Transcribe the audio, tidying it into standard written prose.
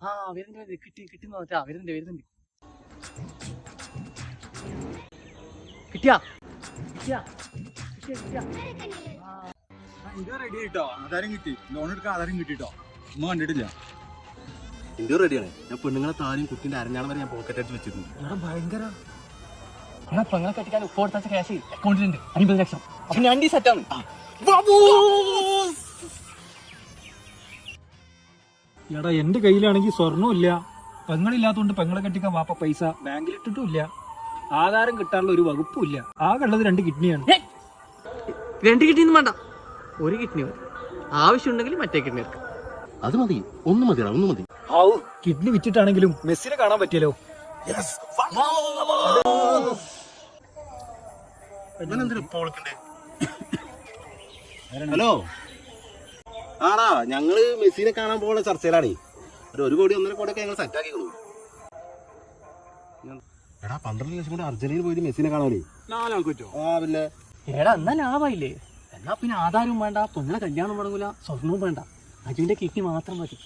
ആ വരുന്നുണ്ട്, കിട്ടി നോക്കാ, വരുന്നുണ്ട്. കിട്ടിയാ ഇന്ത്യ റെഡി ആയിട്ടോ, ആധാരം കിട്ടി. ലോൺ എടുക്കാൻ ആധാരം കിട്ടിട്ടോ. ഒന്നും കണ്ടിട്ടില്ല. ഇന്ത്യ റെഡിയാണ്. ഞാൻ പെണ്ണുങ്ങളെ താലിയും കുട്ടിന്റെ അരഞ്ഞാളം വരെ ഞാൻ പോക്കറ്റ് അടിച്ച് വെച്ചിരുന്നു. ഭയങ്കര പെങ്ങളെ കെട്ടിക്കാൻ ഉപ്പ് കൊടുത്ത ക്യാഷ് അക്കൗണ്ടിലുണ്ട് 50 ലക്ഷം. അപ്പൊ ഞാൻ സെറ്റാണ്. എടാ എന്റെ കയ്യിലാണെങ്കിൽ സ്വർണ്ണവും ഇല്ല, പെങ്ങളില്ലാത്തതുകൊണ്ട് പെങ്ങളെ കെട്ടിക്കാൻ വാപ്പ പൈസ ബാങ്കിലിട്ടിട്ടും ഇല്ല, ആധാരം കിട്ടാനുള്ള ഒരു വകുപ്പും ഇല്ല. ആകെ ഉള്ളത് 2 കിഡ്നിയാണ്. 2 കിഡ്നിയൊന്നും വേണ്ട, 1 കിഡ്നി മതി. ആവശ്യമുണ്ടെങ്കിൽ മറ്റേ കിഡ്നി എടുക്കാം. അത് മതി, ഒന്ന് മതി. കിഡ്നി വിറ്റിട്ടാണെങ്കിലും മെസ്സിനെ കാണാൻ പറ്റിയല്ലോ. ഹലോ, ആടാ ഞങ്ങള് മെസ്സിനെ കാണാൻ പോകുന്ന ചർച്ചയിലാണ്. 1 കോടി 1.5 കോടി ഒക്കെ ഞങ്ങൾ സെറ്റ് ആക്കിക്കോളൂ. എടാ 12 ലക്ഷം കൊണ്ട് അർജന്റീന പോയിട്ട് മെസ്സിനെ കാണാനേ 4 ആൾക്ക് പറ്റുമോ? ആ പിന്നെ എടാ എന്നാ ലാഭമായില്ലേ. എന്നാ പിന്നെ ആധാരവും വേണ്ട, പെങ്ങളെ കല്യാണം മുടങ്ങൂല, സ്വർണവും വേണ്ട, അജുവിന്റെ കിഡ്നി മാത്രം മതി.